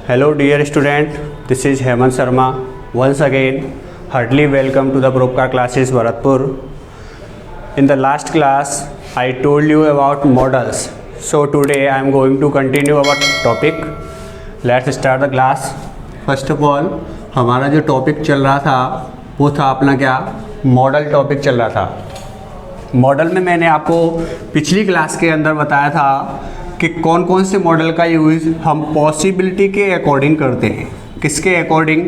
Hello dear student, this is Hemant Sharma. Once again, heartily welcome to the Propcar classes Bharatpur. In the last class, I told you about models. So today I am going to continue our topic. Let's start the class. First of all, हमारा जो topic चल रहा था वो था अपना क्या, model topic चल रहा था। मॉडल में मैंने आपको पिछली क्लास के अंदर बताया था कि कौन कौन से मॉडल का यूज़ हम पॉसिबिलिटी के अकॉर्डिंग करते हैं। किसके अकॉर्डिंग?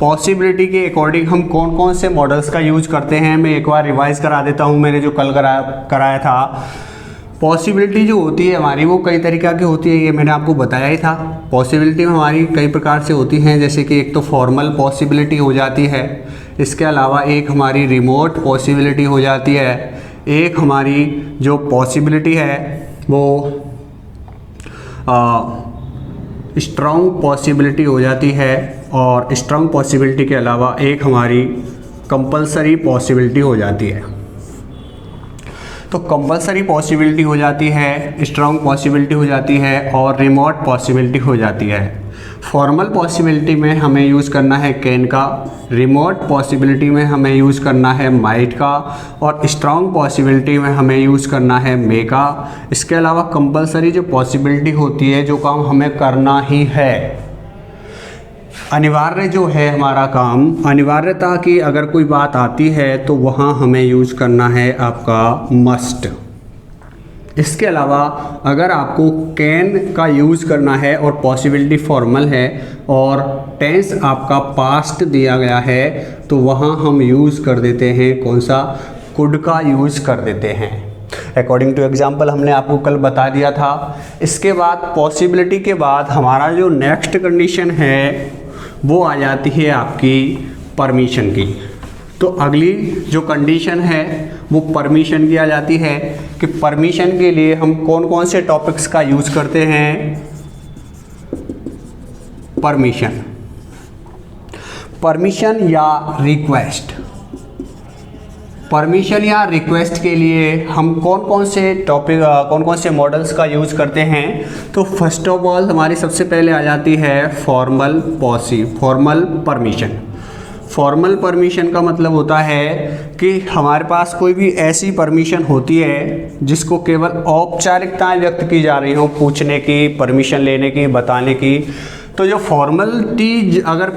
पॉसिबिलिटी के अकॉर्डिंग हम कौन कौन से मॉडल्स का यूज़ करते हैं। मैं एक बार रिवाइज़ करा देता हूँ, मैंने जो कल कराया था। पॉसिबिलिटी जो होती है हमारी वो कई तरीक़ा की होती है, ये मैंने आपको बताया ही था। पॉसिबिलिटी में हमारी कई प्रकार से होती हैं, जैसे कि एक तो फॉर्मल पॉसिबिलिटी हो जाती है, इसके अलावा एक हमारी रिमोट पॉसिबिलिटी हो जाती है, एक हमारी जो पॉसिबिलिटी है वो स्ट्रॉन्ग पॉसिबिलिटी हो जाती है, और स्ट्रॉन्ग पॉसिबिलिटी के अलावा एक हमारी कंपलसरी पॉसिबिलिटी हो जाती है। तो कंपलसरी पॉसिबिलिटी हो जाती है, स्ट्रॉन्ग पॉसिबिलिटी हो जाती है, और रिमोट पॉसिबिलिटी हो जाती है। फॉर्मल पॉसिबिलिटी में हमें यूज़ करना है कैन का, रिमोट पॉसिबिलिटी में हमें यूज़ करना है माइट का, और स्ट्रॉन्ग पॉसिबिलिटी में हमें यूज़ करना है मे का। इसके अलावा कंपलसरी जो पॉसिबिलिटी होती है, जो काम हमें करना ही है, अनिवार्य जो है हमारा काम, अनिवार्यता की अगर कोई बात आती है तो वहाँ हमें यूज़ करना है आपका मस्ट। इसके अलावा अगर आपको कैन का यूज़ करना है और पॉसिबिलिटी फॉर्मल है और टेंस आपका पास्ट दिया गया है, तो वहाँ हम यूज़ कर देते हैं कौन सा, कुड का यूज़ कर देते हैं। अकॉर्डिंग टू एग्जाम्पल हमने आपको कल बता दिया था। इसके बाद पॉसिबिलिटी के बाद हमारा जो नेक्स्ट कंडीशन है वो आ जाती है आपकी परमिशन की। तो अगली जो कंडीशन है वो परमिशन की आ जाती है कि परमिशन के लिए हम कौन कौन से टॉपिक्स का यूज़ करते हैं। परमिशन या रिक्वेस्ट। परमिशन या रिक्वेस्ट के लिए हम कौन कौन से मॉडल्स का यूज़ करते हैं। तो फर्स्ट ऑफ ऑल हमारी सबसे पहले आ जाती है फॉर्मल परमिशन। फॉर्मल परमिशन का मतलब होता है कि हमारे पास कोई भी ऐसी परमिशन होती है जिसको केवल औपचारिकताएं व्यक्त की जा रही हो, पूछने की, परमिशन लेने की, बताने की। तो जो फॉर्मलिटी अगर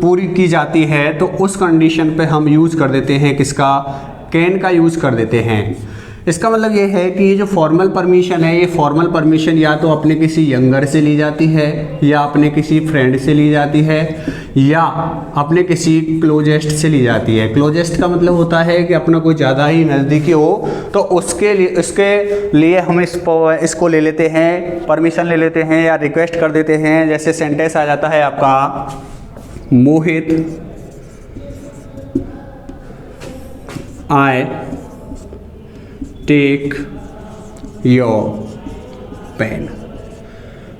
पूरी की जाती है तो उस कंडीशन पे हम यूज़ कर देते हैं किसका, कैन का यूज़ कर देते हैं। इसका मतलब ये है कि ये जो फॉर्मल परमिशन है, ये फॉर्मल परमिशन या तो अपने किसी यंगर से ली जाती है, या अपने किसी फ्रेंड से ली जाती है, या अपने किसी क्लोजेस्ट से ली जाती है। क्लोजेस्ट का मतलब होता है कि अपना कोई ज़्यादा ही नज़दीकी हो, तो उसके लिए हम इसको ले लेते हैं, परमिशन ले लेते हैं या रिक्वेस्ट कर देते हैं। जैसे सेंटेंस आ जाता है आपका, मोहित आई टेक योर पेन।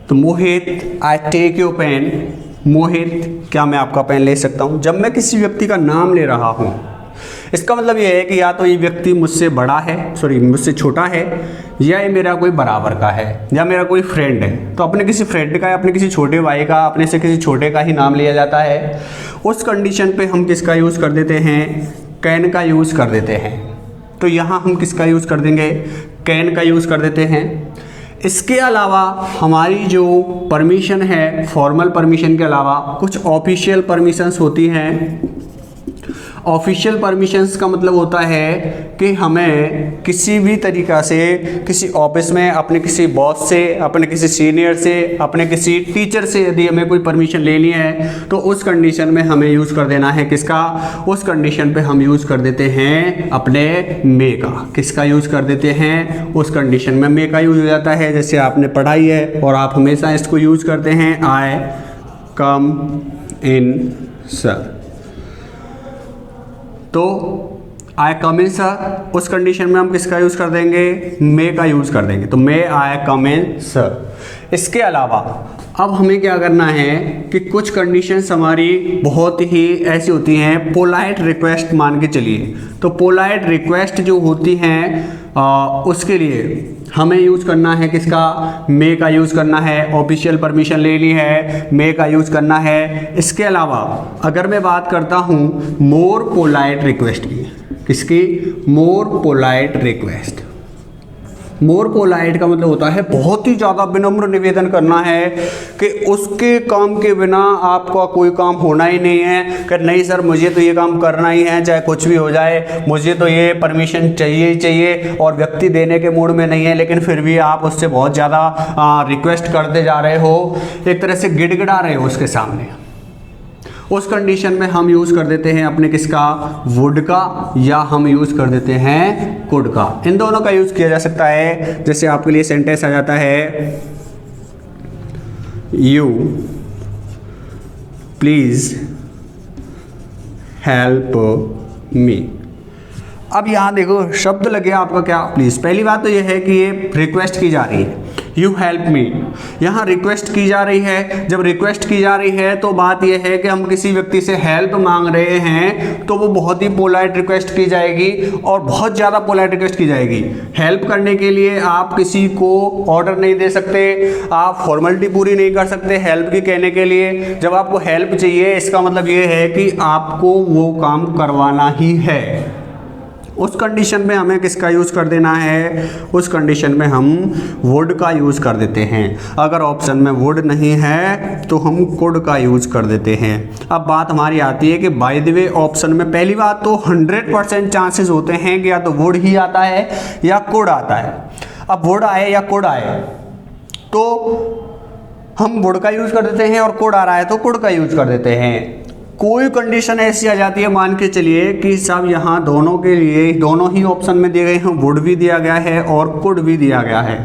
तो मोहित आई टेक योर पेन, मोहित क्या मैं आपका पेन ले सकता हूँ। जब मैं किसी व्यक्ति का नाम ले रहा हूँ, इसका मतलब ये है कि या तो ये व्यक्ति मुझसे मुझसे छोटा है, या ये मेरा कोई बराबर का है, या मेरा कोई फ्रेंड है। तो अपने किसी फ्रेंड का या अपने किसी छोटे भाई का, अपने से किसी छोटे का ही नाम लिया जाता है। उस कंडीशन पे हम किसका यूज़ कर देते हैं, कैन का यूज़ कर देते हैं। तो यहाँ हम किसका यूज़ कर देंगे, कैन का यूज़ कर देते हैं। इसके अलावा हमारी जो परमिशन है, फॉर्मल परमिशन के अलावा कुछ ऑफिशियल परमिशंस होती हैं। ऑफिशियल परमिशंस का मतलब होता है कि हमें किसी भी तरीक़ा से किसी ऑफिस में अपने किसी बॉस से, अपने किसी सीनियर से, अपने किसी टीचर से यदि हमें कोई परमिशन लेनी है तो उस कंडीशन में हमें यूज़ कर देना है किसका, उस कंडीशन पे हम यूज़ कर देते हैं अपने मे का। किसका यूज़ कर देते हैं, उस कंडीशन में मे का यूज़ हो जाता है। जैसे आपने पढ़ाई है और आप हमेशा इसको यूज़ करते हैं, आई कम इन सर। तो आई कम इन सर, उस कंडीशन में हम किसका यूज़ कर देंगे, मे का यूज़ कर देंगे। तो मे आई कम इन सर। इसके अलावा अब हमें क्या करना है कि कुछ कंडीशंस हमारी बहुत ही ऐसी होती हैं, पोलाइट रिक्वेस्ट मान के चलिए। तो पोलाइट रिक्वेस्ट जो होती हैं उसके लिए हमें यूज़ करना है किसका, मे का यूज़ करना है, ऑफिशियल परमिशन ले ली है, मे का यूज़ करना है। इसके अलावा अगर मैं बात करता हूँ मोर पोलाइट रिक्वेस्ट की, किसकी, मोर पोलाइट रिक्वेस्ट। मोर पोलाइट का मतलब होता है बहुत ही ज़्यादा विनम्र निवेदन करना है कि उसके काम के बिना आपका कोई काम होना ही नहीं है, कि नहीं सर मुझे तो ये काम करना ही है चाहे कुछ भी हो जाए, मुझे तो ये परमिशन चाहिए ही चाहिए, और व्यक्ति देने के मूड में नहीं है लेकिन फिर भी आप उससे बहुत ज़्यादा रिक्वेस्ट करते जा रहे हो, एक तरह से गिड़गिड़ा रहे हो उसके सामने। उस कंडीशन में हम यूज़ कर देते हैं अपने किसका, वुड का, या हम यूज़ कर देते हैं कुड का। इन दोनों का यूज़ किया जा सकता है। जैसे आपके लिए सेंटेंस आ जाता है, यू प्लीज़ हेल्प मी। अब यहाँ देखो शब्द लगे आपका क्या, प्लीज़। पहली बात तो ये है कि ये रिक्वेस्ट की जा रही है, यू हेल्प मी, यहाँ रिक्वेस्ट की जा रही है। जब रिक्वेस्ट की जा रही है तो बात यह है कि हम किसी व्यक्ति से हेल्प मांग रहे हैं तो वो बहुत ही पोलाइट रिक्वेस्ट की जाएगी, और बहुत ज़्यादा पोलाइट रिक्वेस्ट की जाएगी। हेल्प करने के लिए आप किसी को ऑर्डर नहीं दे सकते, आप फॉर्मेलिटी पूरी नहीं कर सकते हेल्प की कहने के लिए। जब आपको हेल्प चाहिए इसका मतलब ये है कि आपको वो काम करवाना ही है। उस कंडीशन में हमें किसका यूज़ कर देना है, उस कंडीशन में हम वुड का यूज़ कर देते हैं। अगर ऑप्शन में वुड नहीं है तो हम कुड का यूज़ कर देते हैं। अब बात हमारी आती है कि बाय द वे ऑप्शन में पहली बात तो 100% चांसेस होते हैं कि या तो वुड ही आता है या कुड आता है। अब वुड आए या कुड आए तो हम वुड का यूज़ कर देते हैं, और कुड आ रहा है तो कुड का यूज़ कर देते हैं। कोई कंडीशन ऐसी आ जाती है, मान के चलिए कि सब यहाँ दोनों के लिए दोनों ही ऑप्शन में दिए गए हैं, वुड भी दिया गया है और कुड भी दिया गया है।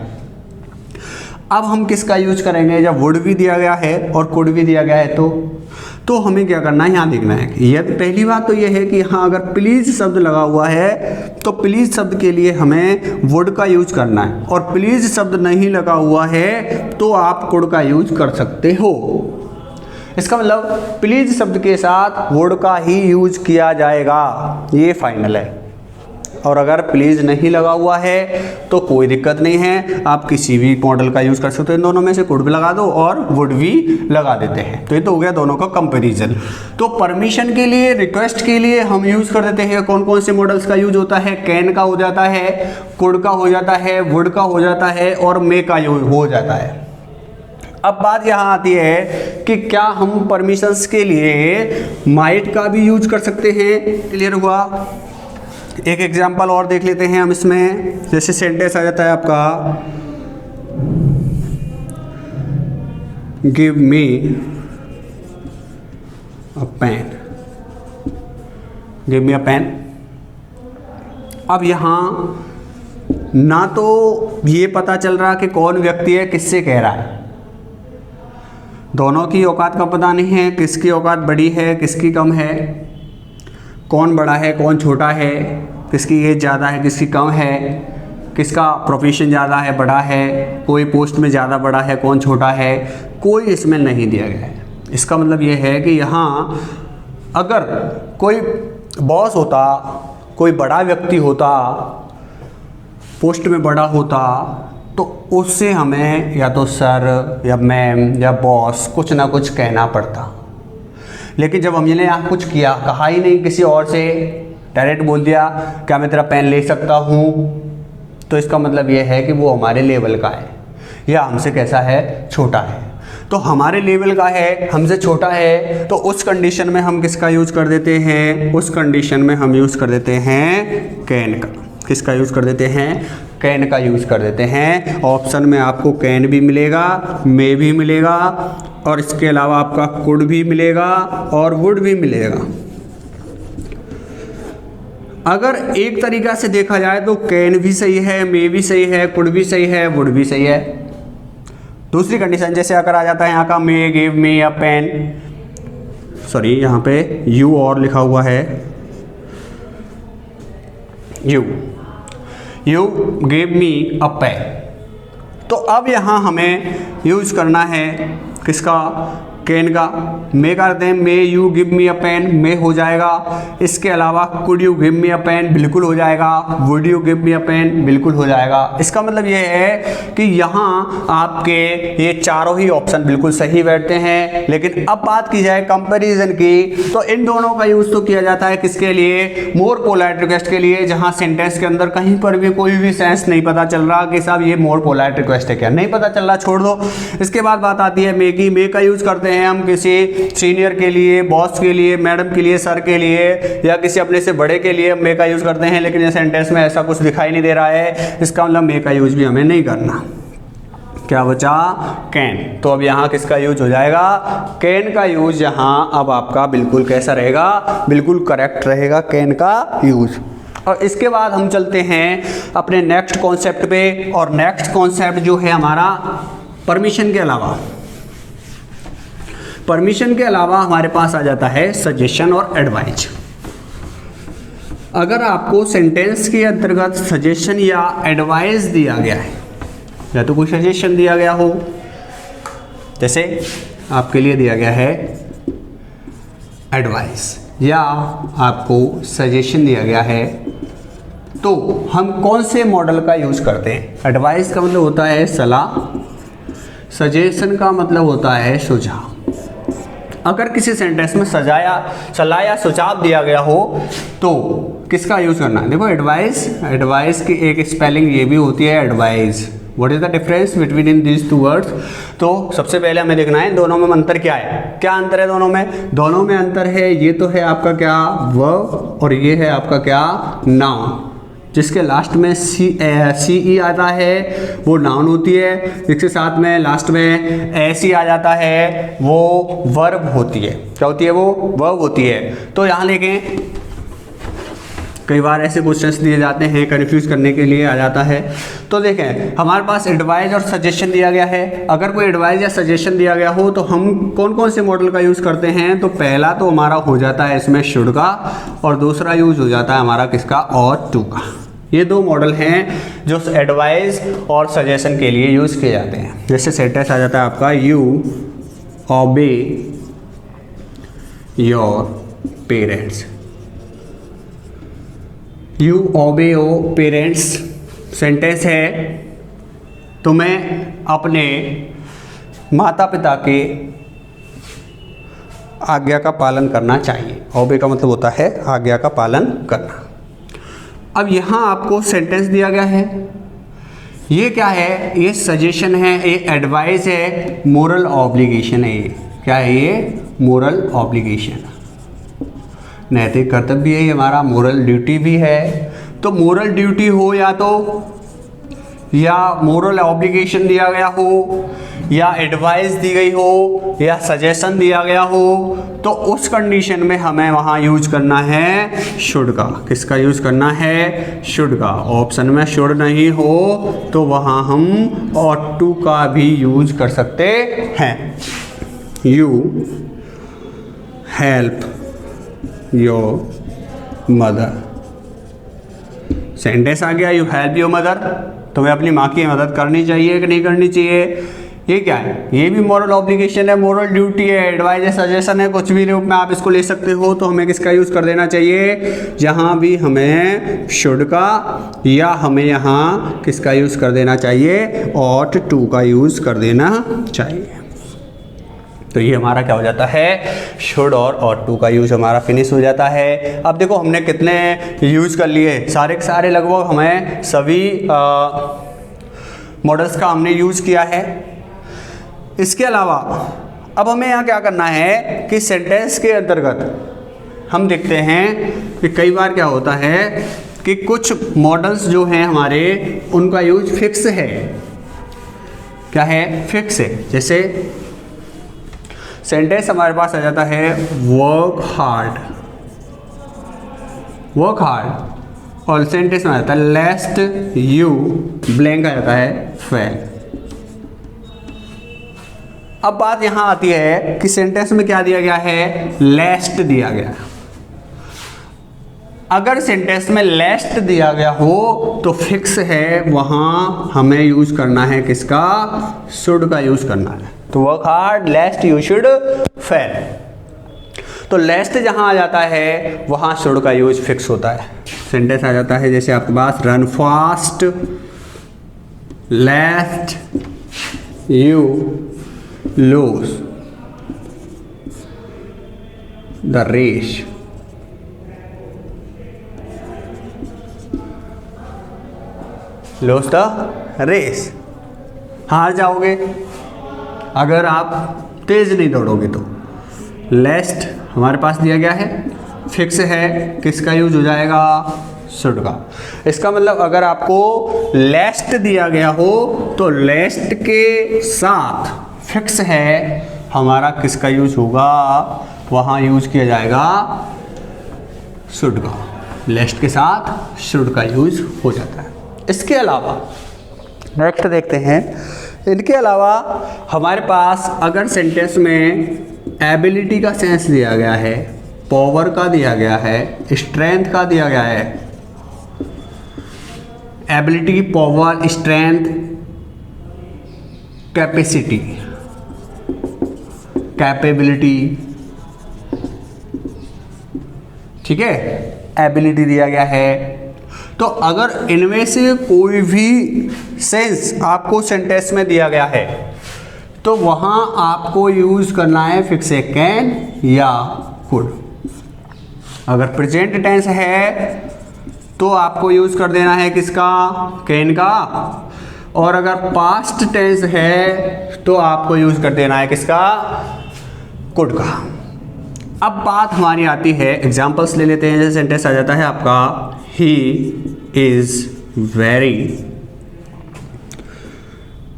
अब हम किसका यूज करेंगे, जब वुड भी दिया गया है और कुड भी दिया गया है तो हमें क्या करना है, यहाँ देखना है कि यदि पहली बात तो ये है कि यहाँ अगर प्लीज़ शब्द लगा हुआ है तो प्लीज़ शब्द के लिए हमें वुड का यूज करना है, और प्लीज़ शब्द नहीं लगा हुआ है तो आप कुड का यूज कर सकते हो। इसका मतलब प्लीज़ शब्द के साथ वुड का ही यूज किया जाएगा, ये फाइनल है। और अगर प्लीज़ नहीं लगा हुआ है तो कोई दिक्कत नहीं है, आप किसी भी मॉडल का यूज़ कर सकते हो। इन दोनों में से कुड भी लगा दो और वुड भी लगा देते हैं। तो ये तो हो गया दोनों का कंपैरिजन। तो परमिशन के लिए, रिक्वेस्ट के लिए हम यूज़ कर देते हैं कौन कौन से मॉडल्स का यूज होता है, कैन का हो जाता है, कुड का हो जाता है, वुड का हो जाता है, और मे का हो जाता है। अब बात यहाँ आती है कि क्या हम परमिशंस के लिए माइट का भी यूज कर सकते हैं। क्लियर हुआ। एक एग्जांपल और देख लेते हैं हम इसमें। जैसे सेंटेंस आ जाता है आपका, give me a pen, give me a pen. अब यहाँ ना तो ये पता चल रहा कि कौन व्यक्ति है, किससे कह रहा है, दोनों की औकात का पता नहीं है, किसकी औकात बड़ी है किसकी कम है, कौन बड़ा है कौन छोटा है, किसकी एज ज़्यादा है किसकी कम है, किसका प्रोफेशन ज़्यादा है बड़ा है, कोई पोस्ट में ज़्यादा बड़ा है कौन छोटा है, कोई इसमें नहीं दिया गया है। इसका मतलब ये है कि यहाँ अगर कोई बॉस होता, कोई बड़ा व्यक्ति होता, पोस्ट में बड़ा होता, तो उससे हमें या तो सर या मैम या बॉस कुछ ना कुछ कहना पड़ता। लेकिन जब हमने यहाँ कुछ किया, कहा ही नहीं किसी और से, डायरेक्ट बोल दिया क्या मैं तेरा पेन ले सकता हूँ, तो इसका मतलब ये है कि वो हमारे लेवल का है या हमसे कैसा है, छोटा है। तो हमारे लेवल का है, हमसे छोटा है, तो उस कंडीशन में हम किसका यूज़ कर देते हैं, उस कंडीशन में हम यूज़ कर देते हैं कैन का। किसका यूज़ कर देते हैं, कैन का यूज़ कर देते हैं। ऑप्शन में आपको कैन भी मिलेगा, मे भी मिलेगा, और इसके अलावा आपका कुड भी मिलेगा और वुड भी मिलेगा। अगर एक तरीका से देखा जाए तो कैन भी सही है, मे भी सही है, कुड भी सही है, वुड भी सही है। दूसरी कंडीशन जैसे अगर आ जाता है यहाँ का मे, give me a pen, sorry यहाँ पे यू और लिखा हुआ है, you give me a pen. तो अब यहाँ हमें यूज़ करना है किसका, कैन का। मे करते हैं may you give me a pen, may हो जाएगा। इसके अलावा could you give me a pen, बिल्कुल हो जाएगा। Would you give me a pen, बिल्कुल हो जाएगा। इसका मतलब ये है कि यहाँ आपके ये चारों ही ऑप्शन बिल्कुल सही बैठते हैं। लेकिन अब बात की जाए कंपैरिजन की, तो इन दोनों का यूज तो किया जाता है किसके लिए, मोर पोलाइट रिक्वेस्ट के लिए, जहां सेंटेंस के अंदर कहीं पर भी कोई भी सेंस नहीं पता चल रहा कि साहब ये मोर पोलाइट रिक्वेस्ट है क्या, नहीं पता चल रहा, छोड़ दो। इसके बाद बात आती है मे की। मे का यूज करते हैं हम किसी सीनियर के लिए, बॉस के लिए, मैडम के लिए, सर के लिए, या किसी अपने से बड़े के लिए मे का यूज करते हैं। लेकिन ये सेंटेंस में ऐसा कुछ दिखाई नहीं दे रहा है, इसका मतलब मे का यूज भी हमें नहीं करना। क्या बचा, कैन। तो अब यहाँ किसका यूज हो जाएगा, कैन का यूज यहाँ अब आपका बिल्कुल कैसा रहेगा, बिल्कुल करेक्ट रहेगा कैन का यूज। और इसके बाद हम चलते हैं अपने नेक्स्ट कॉन्सेप्ट पे, और नेक्स्ट कॉन्सेप्ट जो है हमारा परमिशन के अलावा, परमिशन के अलावा हमारे पास आ जाता है सजेशन और एडवाइज। अगर आपको सेंटेंस के अंतर्गत सजेशन या एडवाइस दिया गया है, या तो कोई सजेशन दिया गया हो, जैसे आपके लिए दिया गया है एडवाइस, या आपको सजेशन दिया गया है, तो हम कौन से मॉडल का यूज़ करते हैं। एडवाइस का मतलब होता है सलाह, सजेशन का मतलब होता है सुझाव। अगर किसी सेंटेंस में सलाह या सुझाव दिया गया हो तो किसका यूज़ करना है। देखो एडवाइस की एक स्पेलिंग ये भी होती है advice. What is the difference between in these two words. तो सबसे पहले हमें देखना है दोनों में अंतर क्या है। क्या अंतर है दोनों में अंतर है, ये तो है आपका क्या वर्ब, और ये है आपका क्या नाउन। जिसके लास्ट में सी ई आता है वो नाउन होती है, जिसके साथ में लास्ट में एस ई आ जाता है वो वर्ब होती है। क्या होती है वो, वर्ब होती है। तो यहाँ लेके कई बार ऐसे क्वेश्चंस दिए जाते हैं, कन्फ्यूज करने के लिए आ जाता है। तो देखें हमारे पास एडवाइस और सजेशन दिया गया है। अगर कोई एडवाइस या सजेशन दिया गया हो तो हम कौन कौन से मॉडल का यूज़ करते हैं। तो पहला तो हमारा हो जाता है इसमें शुड का, और दूसरा यूज हो जाता है हमारा किसका, और टू का। ये दो मॉडल हैं जो एडवाइस और सजेशन के लिए यूज़ किए जाते हैं। जैसे सेंटेंस आ जाता है आपका यू ओबे योर पेरेंट्स, यू ओबे योर पेरेंट्स सेंटेंस है तुम्हें अपने माता पिता के आज्ञा का पालन करना चाहिए। ओबे का मतलब होता है आज्ञा का पालन करना। अब यहाँ आपको सेंटेंस दिया गया है, ये क्या है, ये सजेशन है, ये एडवाइस है, मोरल ऑब्लिगेशन है। ये क्या है, ये मोरल ऑब्लिगेशन, नैतिक कर्तव्य है, ये हमारा मोरल ड्यूटी भी है। तो मोरल ड्यूटी हो या मोरल ऑब्लिगेशन दिया गया हो, या एडवाइस दी गई हो, या सजेशन दिया गया हो, तो उस कंडीशन में हमें वहाँ यूज करना है शुड का। किसका यूज करना है, शुड का। ऑप्शन में शुड नहीं हो तो वहाँ हम ought to का भी यूज कर सकते हैं। You help your mother, sentence आ गया यू हेल्प योर मदर, तुम्हें अपनी माँ की मदद करनी चाहिए कि नहीं करनी चाहिए। ये क्या है, ये भी मॉरल ऑब्लिगेशन है, मॉरल ड्यूटी है, एडवाइस है, सजेशन है, कुछ भी रूप में आप इसको ले सकते हो। तो हमें किसका यूज़ कर देना चाहिए, जहाँ भी हमें शुड का, या हमें यहाँ किसका यूज़ कर देना चाहिए, ought to का यूज़ कर देना चाहिए। तो ये हमारा क्या हो जाता है, शुड और ought to का यूज़ हमारा फिनिश हो जाता है। अब देखो हमने कितने यूज़ कर लिए, सारे के सारे लगभग हमें सभी मॉडल्स का हमने यूज़ किया है। इसके अलावा अब हमें यहाँ क्या करना है कि सेंटेंस के अंतर्गत हम देखते हैं कि कई बार क्या होता है कि कुछ मॉडल्स जो हैं हमारे, उनका यूज फिक्स है। क्या है, फिक्स है। जैसे सेंटेंस हमारे पास आ जाता है वर्क हार्ड, और सेंटेंस में आ जाता है लेस्ट यू ब्लैंक आ जाता है फेल। अब बात यहां आती है कि सेंटेंस में क्या दिया गया है, लेस्ट दिया गया। अगर सेंटेंस में लेस्ट दिया गया हो तो फिक्स है, वहां हमें यूज करना है किसका, शुड का यूज करना है। तो work hard लेस्ट you should fail. तो लेस्ट जहां आ जाता है वहां शुड का यूज फिक्स होता है। सेंटेंस आ जाता है जैसे आपके पास run fast lest you lose the race. Lose the race, हार जाओगे अगर आप तेज नहीं दौड़ोगे तो। लेस्ट हमारे पास दिया गया है, फिक्स है, किसका यूज हो जाएगा, शुड का। इसका मतलब अगर आपको लेस्ट दिया गया हो तो लेस्ट के साथ फिक्स है हमारा किसका यूज होगा, वहां यूज किया जाएगा शुड का। लेस्ट के साथ शुड का यूज हो जाता है। इसके अलावा नेक्स्ट देखते हैं, इनके अलावा हमारे पास अगर सेंटेंस में एबिलिटी का सेंस दिया गया है, पावर का दिया गया है, स्ट्रेंथ का दिया गया है, ability, power, strength, capacity, capability, ठीक है, एबिलिटी दिया गया है। तो अगर इनमें से कोई भी सेंस आपको सेंटेंस में दिया गया है तो वहां आपको यूज करना है फिक्स है कैन या कुड। अगर प्रेजेंट टेंस है तो आपको यूज कर देना है किसका, कैन का। और अगर पास्ट टेंस है तो आपको यूज कर देना है किसका, कुड का। अब बात हमारी आती है, एग्जांपल्स ले लेते हैं। जैसे सेंटेंस आ जाता है आपका he is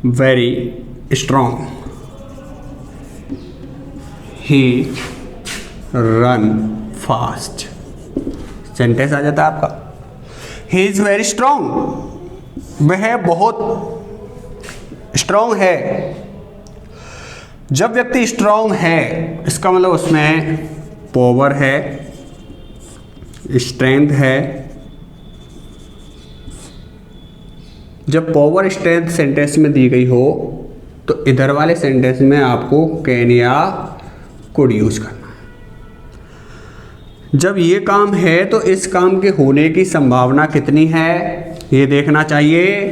very strong, he run fast. Sentence आ जाता है आपका ही इज वेरी स्ट्रॉन्ग, वह बहुत स्ट्रॉन्ग है। जब व्यक्ति स्ट्रॉन्ग है इसका मतलब उसमें पावर है, स्ट्रेंथ है। जब पावर स्ट्रेंथ सेंटेंस में दी गई हो तो इधर वाले सेंटेंस में आपको कैन या कुड यूज करना है। जब ये काम है तो इस काम के होने की संभावना कितनी है ये देखना चाहिए।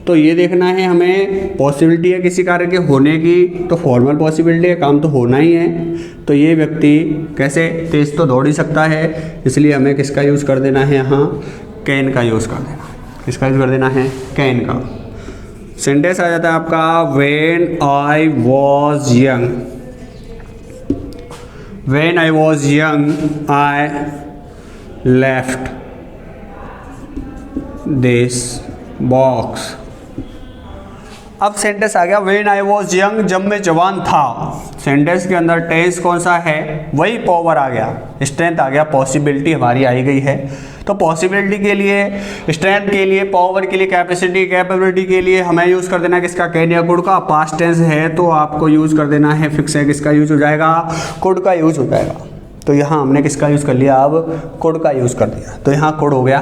तो ये देखना है हमें, पॉसिबिलिटी है किसी कार्य के होने की तो फॉर्मल पॉसिबिलिटी है, काम तो होना ही है। तो ये व्यक्ति कैसे, तेज तो दौड़ ही सकता है, इसलिए हमें किसका यूज़ कर देना है, यहाँ कैन का यूज़ कर देना। किसका यूज़ कर देना है, कैन का। सेंटेंस आ जाता है आपका when I was young, when I was young I left this box. अब सेंटेंस आ गया व्हेन आई वॉज यंग, जब मैं जवान था। सेंटेंस के अंदर टेंस कौन सा है, वही पावर आ गया, स्ट्रेंथ आ गया, पॉसिबिलिटी हमारी आई गई है। तो पॉसिबिलिटी के लिए, स्ट्रेंथ के लिए, पावर के लिए, कैपेसिटी, कैपेबिलिटी के लिए हमें यूज़ कर देना है किसका, कैन या कुड का। पास्ट टेंस है तो आपको यूज़ कर देना है, फिक्स है, किसका यूज हो जाएगा, कुड का यूज हो जाएगा। तो यहाँ हमने किसका यूज़ कर लिया, अब कुड का यूज़ कर दिया, तो यहाँ कुड हो गया।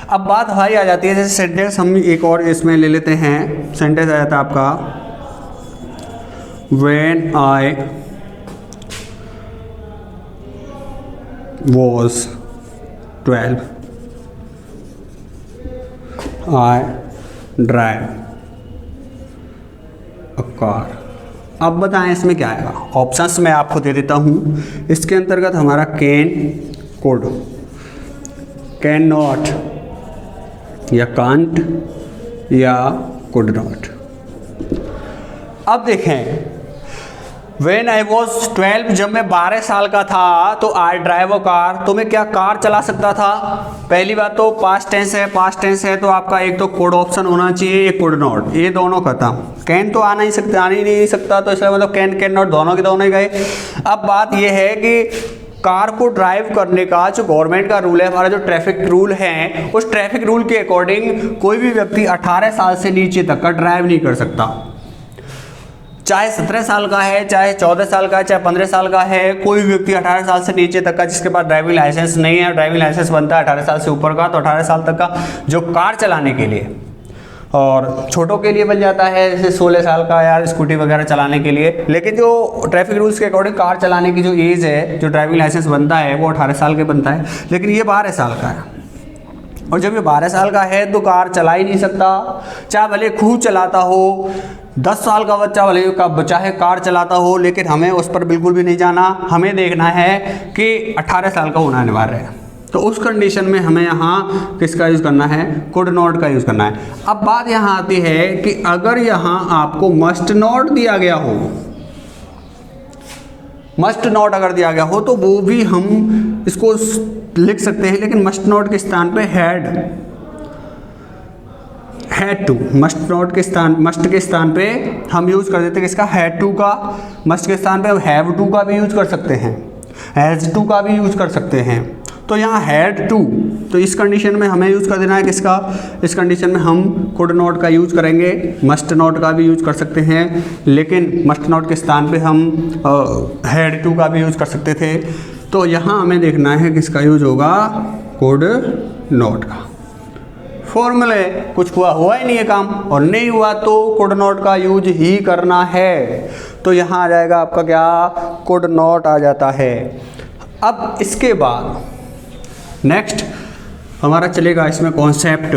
अब बात हमारी आ जाती है, जैसे सेंटेंस हम एक और इसमें ले लेते हैं। सेंटेंस आ जाता है आपका when I was 12 I drive a car. अब बताएं इसमें क्या आएगा, ऑप्शंस मैं आपको दे देता हूँ। इसके अंतर्गत हमारा कैन, कुड, कैन नॉट या कांट या कुड नॉट। अब देखें व्हेन आई वॉज 12, जब मैं 12 साल का था तो आई ड्राइव अ कार, तो मैं क्या कार चला सकता था। पहली बात तो पास्ट टेंस है, पास्ट टेंस है तो आपका एक तो कुड ऑप्शन होना चाहिए, एक कुड नॉट, ये दोनों खत्म। कैन तो आना ही सकता, आने ही नहीं सकता, तो इसलिए मतलब कैन, कैन नॉट दोनों के दोनों ही गए। अब बात ये है कि कार को ड्राइव करने का जो गवर्नमेंट का रूल है, हमारा जो ट्रैफिक रूल है, उस ट्रैफिक रूल के अकॉर्डिंग कोई भी व्यक्ति 18 साल से नीचे तक का ड्राइव नहीं कर सकता। चाहे 17 साल का है, चाहे 14 साल का है, चाहे 15 साल का है, कोई भी व्यक्ति 18 साल से नीचे तक का जिसके पास ड्राइविंग लाइसेंस नहीं है, ड्राइविंग लाइसेंस बनता है 18 साल से ऊपर का, तो 18 साल तक का जो कार चलाने के लिए और छोटों के लिए बन जाता है जैसे 16 साल का यार स्कूटी वगैरह चलाने के लिए। लेकिन जो ट्रैफिक रूल्स के अकॉर्डिंग कार चलाने की जो एज है, जो ड्राइविंग लाइसेंस बनता है वो 18 साल के बनता है, लेकिन ये 12 साल का है। और जब ये 12 साल का है तो कार चला ही नहीं सकता, चाहे भले खूब चलाता हो। 10 साल का बच्चा भले का चाहे कार चलाता हो, लेकिन हमें उस पर बिल्कुल भी नहीं जाना। हमें देखना है कि 18 साल का होना अनिवार्य है। तो उस कंडीशन में हमें यहाँ किसका यूज़ करना है, कुड नॉट का यूज़ करना है। अब बात यहाँ आती है कि अगर यहाँ आपको मस्ट नॉट दिया गया हो, मस्ट नॉट अगर दिया गया हो तो वो भी हम इसको लिख सकते हैं, लेकिन मस्ट नॉट के स्थान पे हैड टू, मस्ट नॉट के स्थान, मस्ट के स्थान पे हम यूज़ कर देते हैं किसका, हैड टू का। मस्ट के स्थान पे हम हैव टू का भी यूज़ कर सकते हैं, हैज़ टू का भी यूज़ कर सकते हैं। तो यहाँ हैड टू, तो इस कंडीशन में हमें यूज़ कर देना है किसका, इस कंडीशन में हम कुड नॉट का यूज़ करेंगे। मस्ट नॉट का भी यूज़ कर सकते हैं, लेकिन मस्ट नॉट के स्थान पे हम हैड टू का भी यूज़ कर सकते थे। तो यहाँ हमें देखना है किसका यूज होगा, कुड नॉट का। फॉर्मूले कुछ हुआ ही नहीं है काम, और नहीं हुआ तो कुड नॉट का यूज ही करना है। तो यहाँ आ जाएगा आपका क्या, कुड नॉट आ जाता है। अब इसके बाद नेक्स्ट हमारा चलेगा इसमें कॉन्सेप्ट,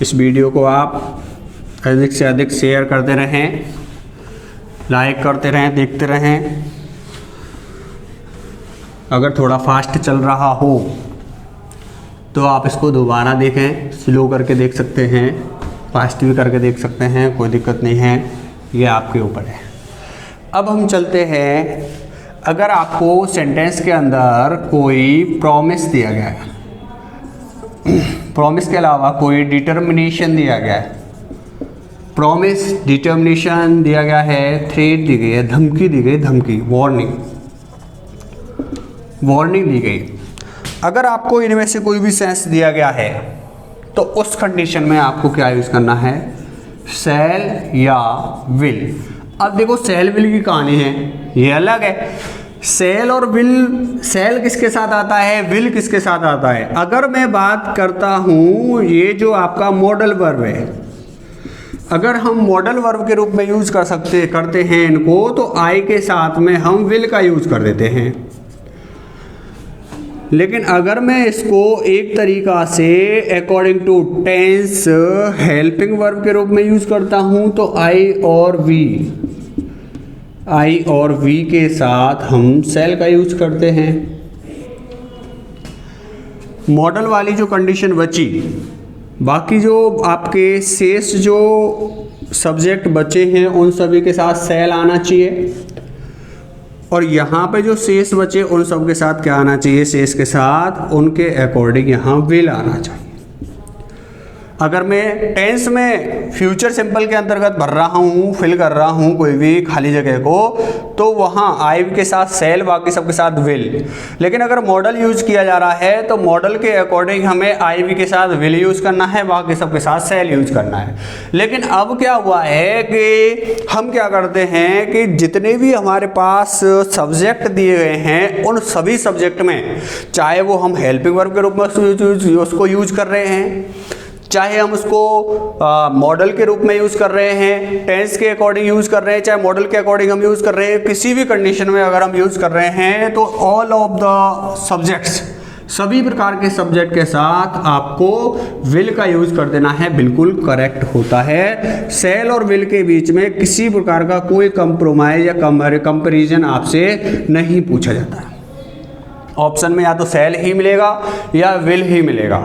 इस वीडियो को आप अधिक से अधिक शेयर करते रहें, लाइक करते रहें, देखते रहें। अगर थोड़ा फास्ट चल रहा हो तो आप इसको दोबारा देखें, स्लो करके देख सकते हैं, फास्ट भी करके देख सकते हैं, कोई दिक्कत नहीं है, ये आपके ऊपर है। अब हम चलते हैं, अगर आपको सेंटेंस के अंदर कोई प्रॉमिस दिया गया है, प्रॉमिस के अलावा कोई डिटर्मिनेशन दिया गया है, प्रॉमिस डिटर्मिनेशन दिया गया है, थ्रेट दी गई है, धमकी दी गई, धमकी, वार्निंग दी गई। अगर आपको इनमें से कोई भी सेंस दिया गया है तो उस कंडीशन में आपको क्या यूज़ करना है, शैल या विल। अब देखो शैल विल की कहानी है, ये अलग है। शैल और विल, शैल किसके साथ आता है, विल किसके साथ आता है। अगर मैं बात करता हूँ, ये जो आपका मॉडल वर्ब है, अगर हम मॉडल वर्ब के रूप में यूज करते हैं इनको, तो आई के साथ में हम विल का यूज कर देते हैं। लेकिन अगर मैं इसको एक तरीका से according to tense helping verb के रूप में यूज करता हूं, तो आई और वी के साथ हम शैल का यूज करते हैं। मॉडल वाली जो कंडीशन बची, बाकी जो आपके शेष जो सब्जेक्ट बचे हैं उन सभी के साथ शैल आना चाहिए, और यहाँ पे जो शेष बचे उन सब के साथ क्या आना चाहिए, शेष के साथ उनके अकॉर्डिंग यहाँ विल आना चाहिए। अगर मैं टेंस में फ्यूचर सिंपल के अंतर्गत भर रहा हूँ, फिल कर रहा हूँ कोई भी खाली जगह को, तो वहाँ आई के साथ शैल, बाकी सब के साथ विल। लेकिन अगर मॉडल यूज किया जा रहा है तो मॉडल के अकॉर्डिंग हमें आई के साथ विल यूज करना है, बाकी सब के साथ शैल यूज करना है। लेकिन अब क्या हुआ है कि हम क्या करते हैं कि जितने भी हमारे पास सब्जेक्ट दिए गए हैं उन सभी सब्जेक्ट में, चाहे वो हम हेल्पिंग वर्ब के रूप में उसको यूज कर रहे हैं, चाहे हम उसको मॉडल के रूप में यूज़ कर रहे हैं, टेंस के अकॉर्डिंग यूज़ कर रहे हैं, चाहे मॉडल के अकॉर्डिंग हम यूज़ कर रहे हैं, किसी भी कंडीशन में अगर हम यूज़ कर रहे हैं तो ऑल ऑफ द सब्जेक्ट्स, सभी प्रकार के सब्जेक्ट के साथ आपको विल का यूज़ कर देना है, बिल्कुल करेक्ट होता है। शैल और विल के बीच में किसी प्रकार का कोई कंप्रोमाइज या कंपैरिजन आपसे नहीं पूछा जाता है। ऑप्शन में या तो शैल ही मिलेगा या विल ही मिलेगा,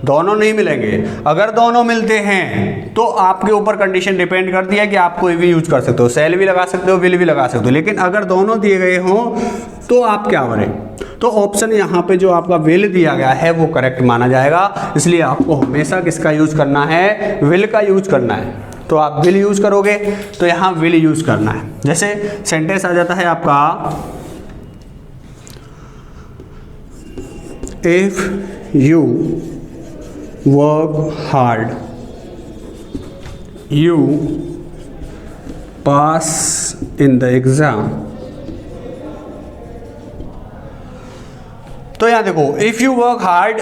दोनों नहीं मिलेंगे। अगर दोनों मिलते हैं तो आपके ऊपर कंडीशन डिपेंड करती है कि आप कोई भी यूज कर सकते हो, शैल भी लगा सकते हो, विल भी लगा सकते हो। लेकिन अगर दोनों दिए गए हों तो आप क्या करें, तो ऑप्शन यहाँ पे जो आपका विल दिया गया है वो करेक्ट माना जाएगा। इसलिए आपको हमेशा किसका यूज करना है, विल का यूज करना है। तो आप विल यूज करोगे तो यहाँ विल यूज करना है। जैसे सेंटेंस आ जाता है आपका, if you work hard you pass in the exam। तो यहाँ देखो, if you work hard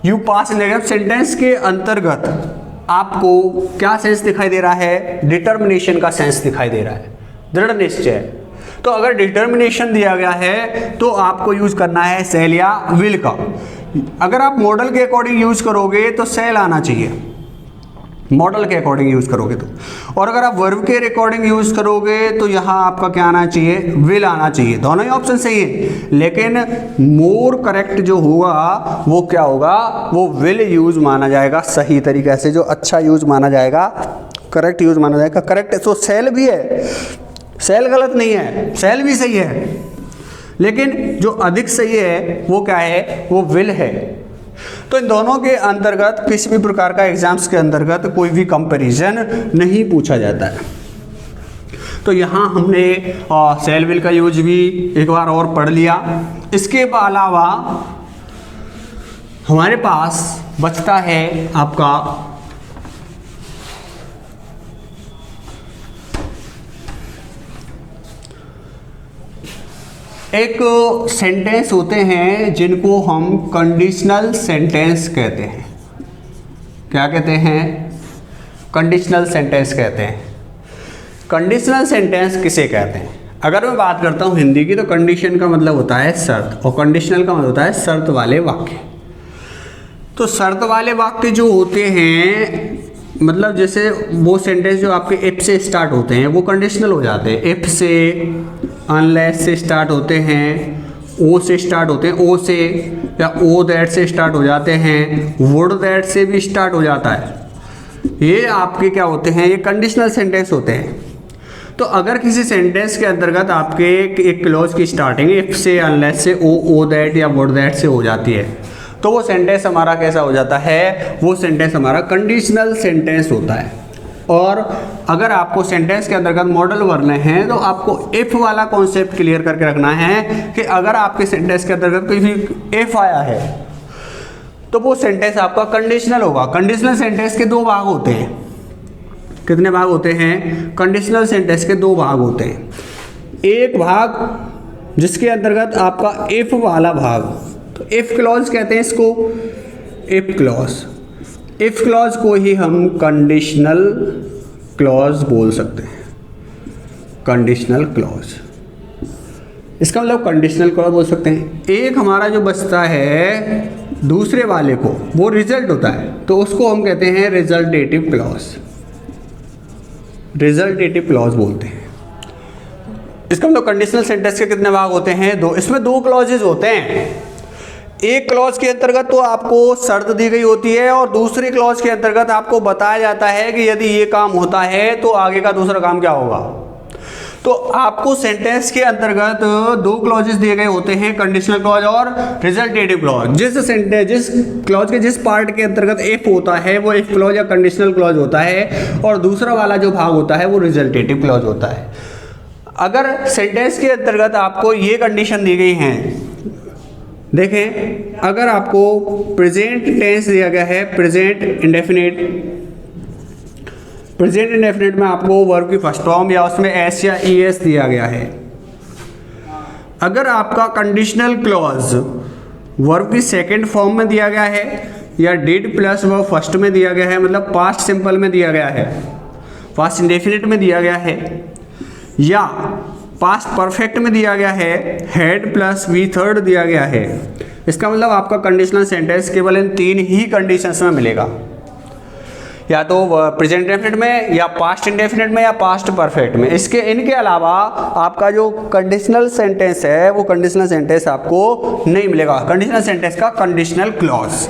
you pass in exam, sentence के अंतर्गत आपको क्या सेंस दिखाई दे रहा है? डिटर्मिनेशन का सेंस दिखाई दे रहा है, दृढ़ निश्चय। तो अगर डिटर्मिनेशन दिया गया है तो आपको यूज करना है सेल या विल का। अगर आप मॉडल के अकॉर्डिंग यूज करोगे तो सेल आना चाहिए, मॉडल के अकॉर्डिंग यूज करोगे तो। और अगर आप वर्ब के अकॉर्डिंग यूज करोगे तो यहाँ आपका क्या आना चाहिए? विल आना चाहिए। दोनों ही ऑप्शन सही है, लेकिन मोर करेक्ट जो होगा वो क्या होगा? वो विल यूज माना जाएगा सही तरीके से, जो अच्छा यूज माना जाएगा, करेक्ट यूज माना जाएगा। करेक्ट तो सेल भी है, सेल गलत नहीं है, सेल भी सही है, लेकिन जो अधिक सही है वो क्या है? वो विल है। तो इन दोनों के अंतर्गत किसी भी प्रकार का एग्जाम्स के अंतर्गत कोई भी कंपैरिजन नहीं पूछा जाता है। तो यहाँ हमने सेल विल का यूज भी एक बार और पढ़ लिया। इसके अलावा हमारे पास बचता है आपका एक सेंटेंस होते हैं जिनको हम कंडीशनल सेंटेंस कहते हैं। क्या कहते हैं? कंडीशनल सेंटेंस कहते हैं। कंडीशनल सेंटेंस किसे कहते हैं? अगर मैं बात करता हूँ हिंदी की, तो कंडीशन का मतलब होता है शर्त, और कंडीशनल का मतलब होता है शर्त वाले वाक्य। तो शर्त वाले वाक्य जो होते हैं, मतलब जैसे वो सेंटेंस जो आपके इफ से स्टार्ट होते हैं वो कंडीशनल हो जाते हैं। इफ से, अनलेस से स्टार्ट होते हैं, ओ से स्टार्ट होते हैं, ओ से या ओ दैट से स्टार्ट हो जाते हैं, वुड दैट से भी स्टार्ट हो जाता है। ये आपके क्या होते हैं? ये कंडीशनल सेंटेंस होते हैं। तो अगर किसी सेंटेंस के अंतर्गत आपके एक क्लॉज की स्टार्टिंग इफ से, अनलेस से, ओ दैट या वुड दैट से हो जाती है, तो वो सेंटेंस हमारा कैसा हो जाता है? वो सेंटेंस हमारा कंडीशनल सेंटेंस होता है। और अगर आपको सेंटेंस के अंतर्गत मॉडल भरने हैं तो आपको इफ वाला कॉन्सेप्ट क्लियर करके रखना है कि अगर आपके सेंटेंस के अंतर्गत कोई भी इफ आया है तो वो सेंटेंस आपका कंडीशनल होगा। कंडीशनल सेंटेंस के दो भाग होते हैं। कितने भाग होते हैं? कंडीशनल सेंटेंस के दो भाग होते हैं। एक भाग जिसके अंतर्गत आपका इफ वाला भाग, तो इफ क्लॉज कहते हैं इसको, इफ क्लॉज। इफ क्लॉज को ही हम कंडीशनल क्लॉज बोल सकते हैं, कंडीशनल क्लॉज। इसका मतलब कंडीशनल क्लॉज बोल सकते हैं। एक हमारा जो बचता है दूसरे वाले को, वो रिजल्ट होता है, तो उसको हम कहते हैं रिजल्टेटिव क्लॉज, रिजल्टेटिव क्लॉज बोलते हैं। इसका मतलब कंडीशनल सेंटेंस के कितने भाग होते हैं? दो। इसमें दो क्लॉजेज होते हैं। एक क्लॉज के अंतर्गत तो आपको शर्त दी गई होती है, और दूसरे क्लॉज के अंतर्गत आपको बताया जाता है कि यदि ये काम होता है तो आगे का दूसरा काम क्या होगा। तो आपको सेंटेंस के अंतर्गत दो क्लॉजेस दिए गए होते हैं, कंडीशनल क्लॉज और रिजल्टेटिव क्लॉज। जिस क्लॉज के जिस पार्ट के अंतर्गत इफ होता है वो इफ क्लॉज या कंडीशनल क्लॉज होता है, और दूसरा वाला जो भाग होता है वो रिजल्टेटिव क्लॉज होता है। अगर सेंटेंस के अंतर्गत आपको ये कंडीशन दी गई है, देखें, अगर आपको प्रेजेंट टेंस दिया गया है, प्रेजेंट इंडेफिनिट, प्रेजेंट इंडेफिनिट में आपको वर्ब की फर्स्ट फॉर्म या उसमें एस या ई एस दिया गया है। अगर आपका कंडीशनल क्लॉज वर्ब की सेकंड फॉर्म में दिया गया है, या डिड प्लस वर्ब फर्स्ट में दिया गया है, मतलब पास्ट सिंपल में दिया गया है, पास्ट इंडेफिनिट में दिया गया है, या पास्ट परफेक्ट में दिया गया है, हेड प्लस वी थर्ड दिया गया है, इसका मतलब आपका कंडीशनल सेंटेंस केवल इन तीन ही कंडीशंस में मिलेगा, या तो प्रेजेंट इंडेफिनिट में, या पास्ट इंडेफिनिट में, या पास्ट परफेक्ट में। इनके अलावा आपका जो कंडीशनल सेंटेंस है वो कंडीशनल सेंटेंस आपको नहीं मिलेगा, कंडीशनल सेंटेंस का कंडीशनल क्लॉज।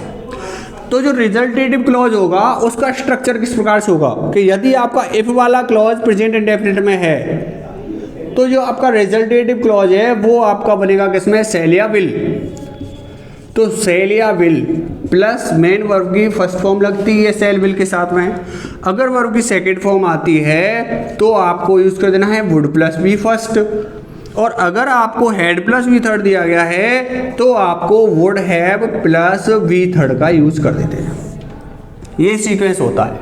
तो जो रिजल्टेटिव क्लॉज होगा उसका स्ट्रक्चर किस प्रकार से होगा कि यदि आपका इफ वाला क्लॉज प्रेजेंट इंडेफिनिट में है तो जो आपका रिजल्टेटिव क्लॉज है वो आपका बनेगा किसमें? सेल या विल। तो सेल या विल प्लस मेन वर्ब की फर्स्ट फॉर्म लगती है सेल विल के साथ में। अगर वर्ब की सेकंड फॉर्म आती है तो आपको यूज कर देना है वुड प्लस बी फर्स्ट, और अगर आपको हेड प्लस वी थर्ड दिया गया है तो आपको would have plus V third का यूज कर देते हैं। ये सीक्वेंस होता है।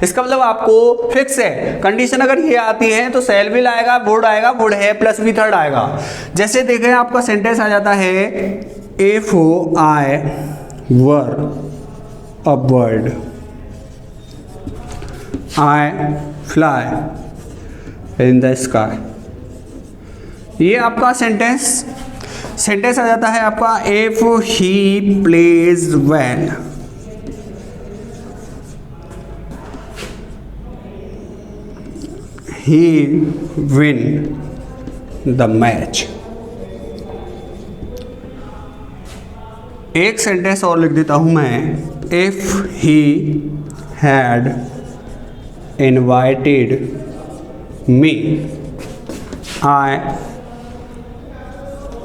इसका मतलब आपको फिक्स है, कंडीशन अगर ये आती है तो सेल विल आएगा, वुड आएगा, वुड है प्लस वी थर्ड आएगा। जैसे देखें आपका सेंटेंस आ जाता है if I were a bird, I fly in the sky। ये आपका सेंटेंस आ जाता है आपका if he plays well, he win the match। एक सेंटेंस और लिख देता हूं मैं, if he had invited me, I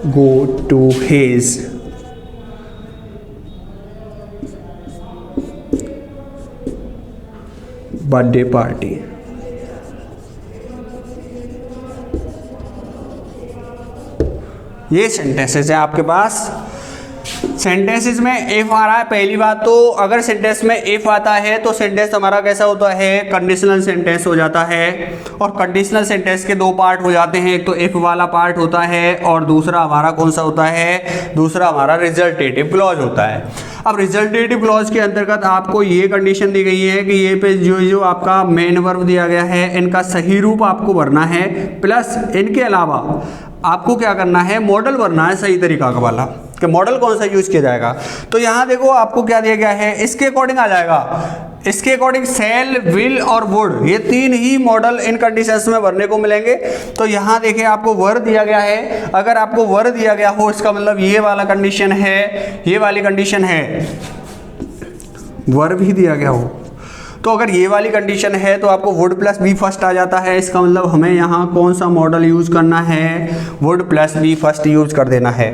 go to his birthday party. ये सेंटेंसेस है आपके पास। सेंटेंसेस में इफ आ रहा है, पहली बात तो अगर सेंटेंस में इफ आता है तो सेंटेंस हमारा कैसा होता है, कंडीशनल सेंटेंस हो जाता है। और कंडीशनल सेंटेंस के दो पार्ट हो जाते हैं, एक तो इफ वाला पार्ट होता है और दूसरा हमारा कौन सा होता है, दूसरा हमारा रिजल्टेटिव क्लॉज होता है। अब रिजल्टेटिव क्लॉज के अंतर्गत आपको ये कंडीशन दी गई है कि ये पे जो आपका मेन वर्ब दिया गया है इनका सही रूप आपको भरना है, प्लस इनके अलावा आपको क्या करना है, मॉडल भरना है सही तरीका का वाला, कि मॉडल कौन सा यूज किया जाएगा। तो यहाँ देखो आपको क्या दिया गया है, इसके अकॉर्डिंग आ जाएगा, इसके अकॉर्डिंग सेल, विल और वुड, ये तीन ही मॉडल इन कंडीशंस में भरने को मिलेंगे। तो यहाँ देखिए आपको वर दिया गया है, अगर आपको वर दिया गया हो इसका मतलब ये वाला कंडीशन है, ये वाली कंडीशन है, वर भी दिया गया हो तो अगर ये वाली कंडीशन है तो आपको वुड प्लस बी फर्स्ट आ जाता है। इसका मतलब हमें यहाँ कौन सा मॉडल यूज करना है, would plus V first use कर देना है।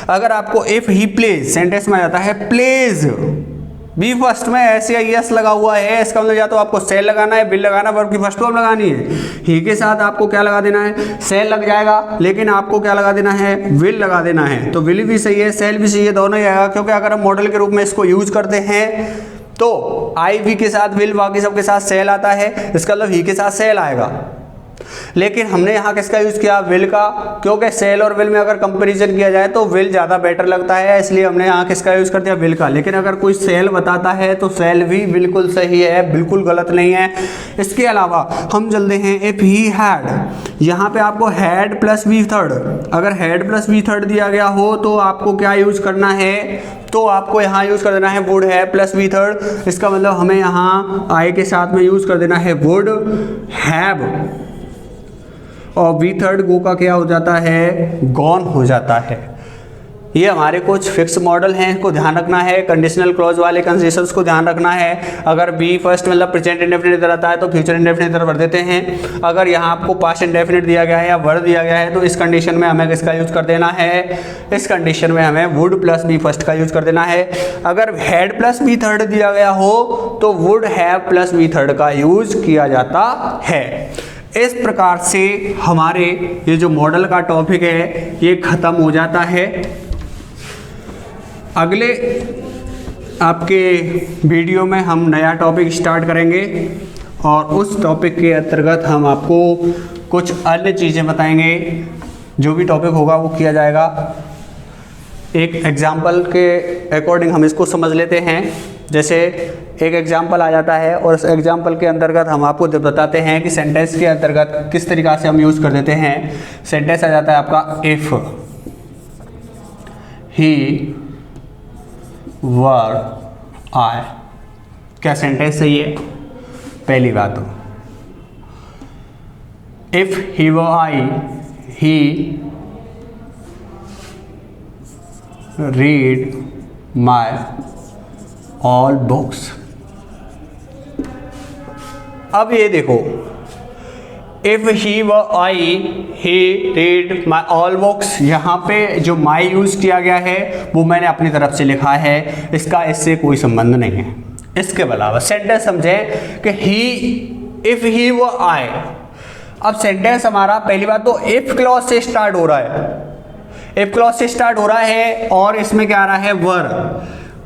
अगर आपको इफ ही प्लेज सेंटेंस में आ जाता है प्लेज बी फर्स्ट में ऐसे यस लगा हुआ है, इसका मतलब या तो आपको सेल लगाना है, विल लगाना है, वर्ब की फर्स्ट फॉर्म लगानी है, ही के साथ आपको क्या लगा देना है, सेल लग जाएगा, लेकिन आपको क्या लगा देना है, विल लगा देना है। तो विल भी सही है, सेल भी सही है, दोनों ही आएगा, क्योंकि अगर हम मॉडल के रूप में इसको यूज करते हैं तो आई वी के साथ विल, बाकी सब के साथ सेल आता है, इसका मतलब ही के साथ सेल आएगा। लेकिन हमने यहाँ किसका यूज किया, विल का, क्योंकि सेल और विल में अगर कंपैरिजन किया जाए तो विल ज़्यादा बेटर लगता है, इसलिए हमने यहाँ किसका यूज कर दिया, विल का। लेकिन अगर कोई सेल बताता है तो सेल भी बिल्कुल सही है, बिल्कुल गलत नहीं है। इसके अलावा हम चलते हैं इफ ही हैड, यहाँ पे आपको हैड प्लस बी थर्ड, अगर हैड प्लस बी थर्ड दिया गया हो तो आपको क्या यूज करना है, तो आपको यहाँ यूज कर देना है वुड है प्लस बी थर्ड। इसका मतलब हमें यहाँ आई के साथ में यूज कर देना है वुड हैव, और वी थर्ड गो का क्या हो जाता है, गॉन हो जाता है। ये हमारे कुछ फिक्स मॉडल हैं, इनको ध्यान रखना है। कंडीशनल क्लॉज वाले कंडीशंस को ध्यान रखना है। अगर बी फर्स्ट मतलब प्रेजेंट इंडेफिनिट रहता है तो फ्यूचर इंडेफिनिट भर देते हैं। अगर यहाँ आपको पास्ट इंडेफिनिट दिया गया है या वर्ड दिया गया है तो इस कंडीशन में हमें किसका यूज कर देना है, इस कंडीशन में हमें वुड प्लस बी फर्स्ट का यूज कर देना है। अगर हैड प्लस बी थर्ड दिया गया हो तो would have plus V third का यूज किया जाता है। इस प्रकार से हमारे ये जो मॉडल का टॉपिक है ये खत्म हो जाता है। अगले आपके वीडियो में हम नया टॉपिक स्टार्ट करेंगे और उस टॉपिक के अंतर्गत हम आपको कुछ अन्य चीज़ें बताएंगे। जो भी टॉपिक होगा वो किया जाएगा। एक एग्जाम्पल के अकॉर्डिंग हम इसको समझ लेते हैं। जैसे एक एग्जाम्पल आ जाता है और उस एग्जाम्पल के अंतर्गत हम आपको बताते हैं कि सेंटेंस के अंतर्गत किस तरीक़ा से हम यूज़ कर देते हैं। सेंटेंस आ जाता है आपका इफ़ ही वर आई। क्या सेंटेंस सही है? पहली बात तो if he were I he read my all books. अब ये देखो, इफ ही व आई ही रीड माई ऑल बुक्स, यहाँ पे जो माई यूज किया गया है वो मैंने अपनी तरफ से लिखा है, इसका इससे कोई संबंध नहीं है। इसके अलावा सेंटेंस समझें कि ही, इफ ही व आई। अब सेंटेंस हमारा पहली बात तो इफ क्लॉज से स्टार्ट हो रहा है, इफ क्लॉज से स्टार्ट हो रहा है और इसमें क्या आ रहा है वर,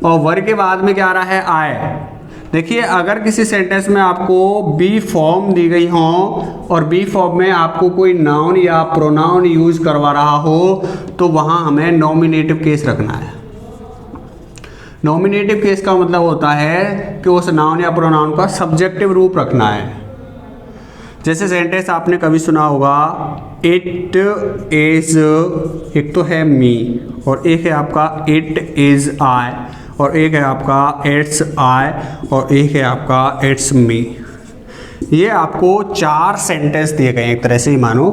और वर के बाद में क्या आ रहा है आई। देखिए अगर किसी सेंटेंस में आपको बी फॉर्म दी गई हो और बी फॉर्म में आपको कोई नाउन या प्रोनाउन यूज करवा रहा हो तो वहाँ हमें नॉमिनेटिव केस रखना है। नॉमिनेटिव केस का मतलब होता है कि उस नाउन या प्रोनाउन का सब्जेक्टिव रूप रखना है। जैसे सेंटेंस आपने कभी सुना होगा, इट इज, एक तो है मी और एक है आपका इट इज आई और एक है आपका इट्स आई और एक है आपका इट्स मी। ये आपको 4 सेंटेंस दिए गए हैं, एक तरह से ही मानो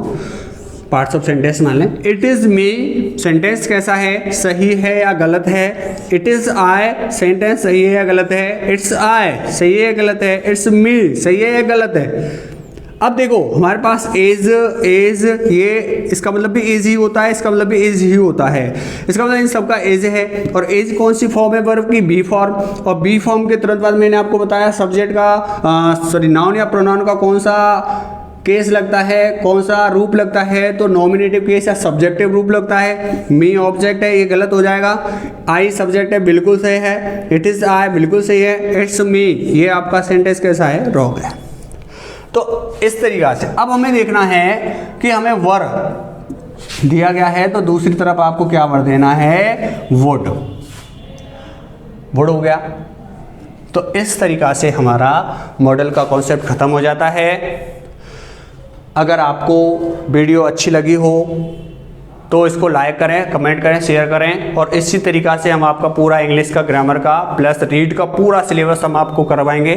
पार्ट्स ऑफ सेंटेंस मान लें। इट इज़ मी सेंटेंस कैसा है, सही है या गलत है। इट इज़ आई सेंटेंस सही है या गलत है। इट्स आई सही है या गलत है। इट्स मी सही है या गलत है। अब देखो हमारे पास एज, ये इसका मतलब भी एज ही होता है, इसका मतलब भी एज ही होता है। इसका मतलब इन सबका एज है। और एज कौन सी फॉर्म है वर्ब की, बी फॉर्म। और बी फॉर्म के तुरंत बाद मैंने आपको बताया सब्जेक्ट का नाउन या प्रोनाउन का कौन सा केस लगता है, कौन सा रूप लगता है, तो नॉमिनेटिव केस या सब्जेक्टिव रूप लगता है। मी ऑब्जेक्ट है, ये गलत हो जाएगा। आई सब्जेक्ट है, बिल्कुल सही है। इट इज आई बिल्कुल सही है। इट्स मी ये आपका सेंटेंस कैसा है, रॉन्ग है। तो इस तरीका से अब हमें देखना है कि हमें वर दिया गया है तो दूसरी तरफ आपको क्या वर देना है, वुड। वुड हो गया। तो इस तरीका से हमारा मॉडल का कॉन्सेप्ट खत्म हो जाता है। अगर आपको वीडियो अच्छी लगी हो तो इसको लाइक करें, कमेंट करें, शेयर करें। और इसी तरीका से हम आपका पूरा इंग्लिश का ग्रामर का प्लस रीड का पूरा सिलेबस हम आपको करवाएंगे।